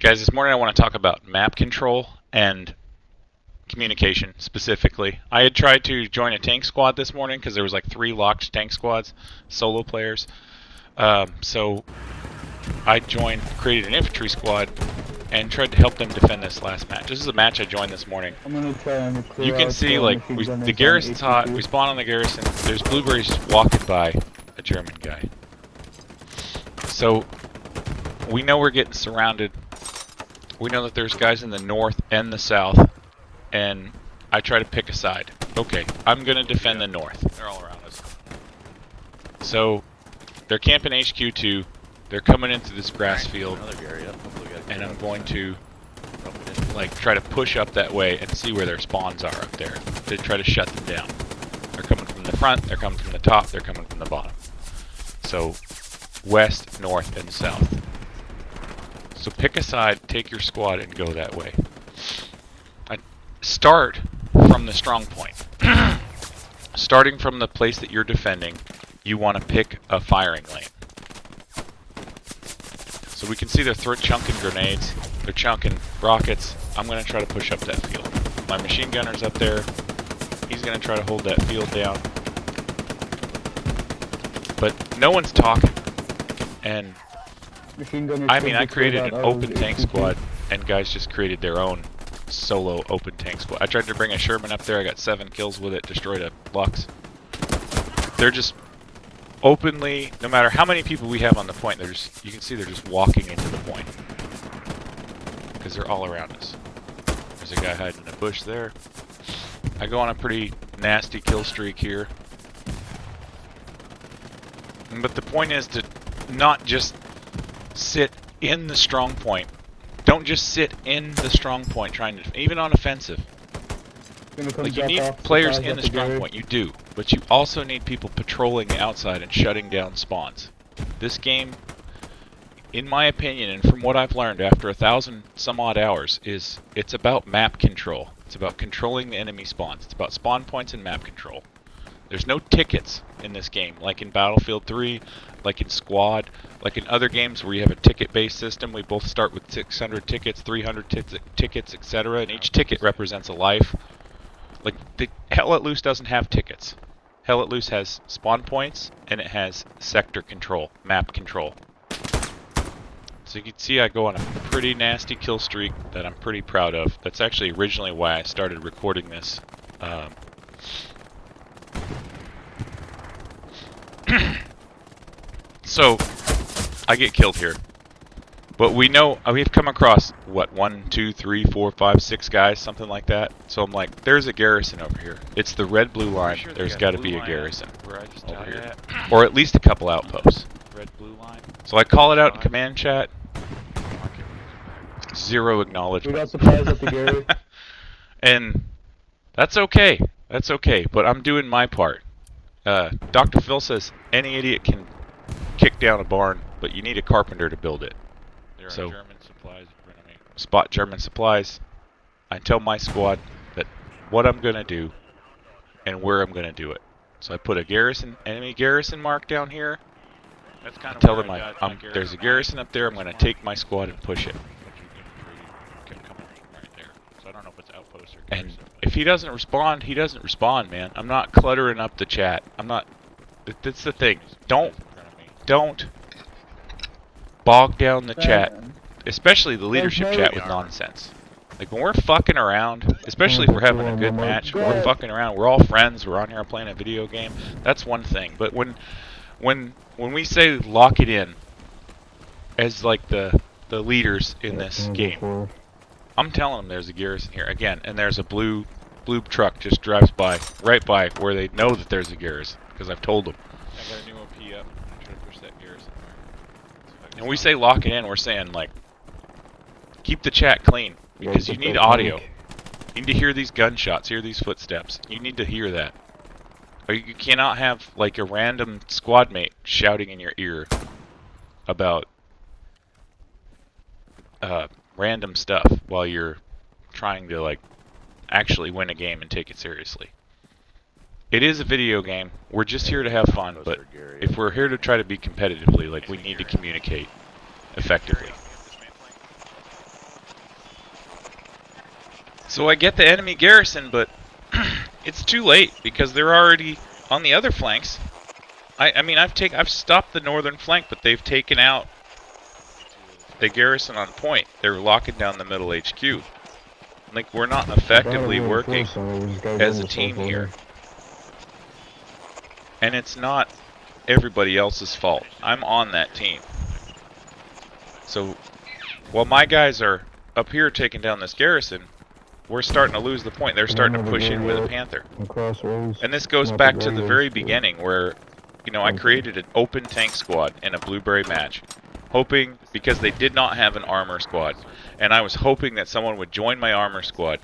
Guys, this morning I want to talk about map control and communication specifically. I had tried to join a tank squad this morning because there was like 3 locked tank squads, solo players. So I created an infantry squad, and tried to help them defend this last match. This is a match I joined this morning. I'm gonna try and clear You can out see like the garrison's hot. We spawn on the garrison. There's blueberries just walking by a German guy. So we know we're getting surrounded. We know that there's guys in the north and the south, and I try to pick a side. Okay, I'm gonna defend the north. They're all around us. So they're camping HQ2. They're coming into this grass field, and I'm going to like try to push up that way and see where their spawns are up there to try to shut them down. They're coming from the front, they're coming from the top, they're coming from the bottom. So west, north, and south. So pick a side, take your squad, and go that way. Start from the strong point. Starting from the place that you're defending, you want to pick a firing lane. So we can see they're chunking grenades, they're chunking rockets. I'm going to try to push up that field. My machine gunner's up there. He's going to try to hold that field down. But no one's talking. And I mean, I created an open tank squad, and guys just created their own solo open tank squad. I tried to bring a Sherman up there. I got 7 kills with it, destroyed a Lux. They're just openly, no matter how many people we have on the point, you can see they're just walking into the point because they're all around us. There's a guy hiding in a bush there. I go on a pretty nasty kill streak here. But the point is to not just sit in the strong point. Don't just sit in the strong point trying to, even on offensive. Like, you need players in the strong point, you do, but you also need people patrolling the outside and shutting down spawns. This game, in my opinion, and from what I've learned after 1,000 some odd hours, it's about map control. It's about controlling the enemy spawns. It's about spawn points and map control. There's no tickets in this game, like in Battlefield 3, like in Squad, like in other games where you have a ticket-based system. We both start with 600 tickets, 300 tickets, etc., and each ticket represents a life. Like, Hell Let Loose doesn't have tickets. Hell Let Loose has spawn points, and it has sector control, map control. So you can see I go on a pretty nasty kill streak that I'm pretty proud of. That's actually originally why I started recording this. So, I get killed here. But we know, we've come across, what, 1, 2, 3, 4, 5, 6 guys, something like that. So I'm like, there's a garrison over here. It's the red-blue line. Sure there's got to be a garrison where I just over here. at. Or at least a couple outposts. Red-blue line. So I call it out in command chat. 0 We acknowledgement. got supplies at the Gary. And that's okay. That's okay. But I'm doing my part. Dr. Phil says any idiot can kick down a barn, but you need a carpenter to build it. There are So, German supplies in front of me. Spot German supplies. I tell my squad that what I'm going to do and where I'm going to do it. So I put a enemy garrison mark down here. That's kind of Tell where them I got my there's a garrison garrison up there. I'm going to take my squad and push it. But you kept coming from right there. So I don't know if it's outpost or And garrison. if he doesn't respond, he doesn't respond, man. I'm not cluttering up the chat. I'm not. That's the thing. Don't bog down the chat, especially the leadership chat with nonsense. Like when we're fucking around, especially if we're having a good match, when we're fucking around, we're all friends, we're on here playing a video game, that's one thing. But when we say lock it in as like the leaders in this game, I'm telling them there's a garrison here again, and there's a blue truck just drives right by where they know that there's a garrison because I've told them. I got a new OP up. I'm trying to push that garrison mark. And we say lock it in, we're saying like keep the chat clean because you need audio. You need to hear these gunshots, hear these footsteps. You need to hear that. Or you cannot have like a random squad mate shouting in your ear about random stuff while you're trying to like actually win a game and take it seriously. It is a video game. We're just here to have fun, but if we're here to try to be competitively, like we need to communicate effectively. So I get the enemy garrison, but it's too late because they're already on the other flanks. I mean, I've stopped the northern flank, but they've taken out the garrison on point. They're locking down the middle HQ. Like, we're not effectively working as a team here. And it's not everybody else's fault. I'm on that team. So, while my guys are up here taking down this garrison, we're starting to lose the point. They're starting to push in with a Panther. And this goes back to the very beginning where, you know, I created an open tank squad in a blueberry match, hoping, because they did not have an armor squad, and I was hoping that someone would join my armor squad.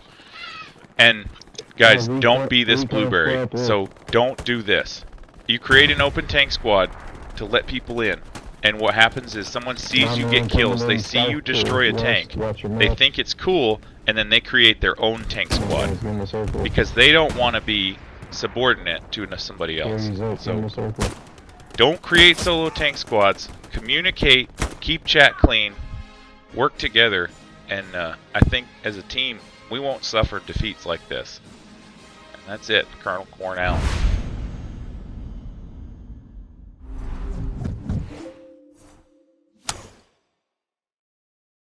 And guys, don't be this blueberry, so don't do this. You create an open tank squad to let people in, and what happens is someone sees you get kills, they see you destroy a tank, they think it's cool, and then they create their own tank squad because they don't want to be subordinate to somebody else. So don't create solo tank squads. Communicate, keep chat clean, work together, and I think as a team we won't suffer defeats like this. And that's it. Colonel Cornell.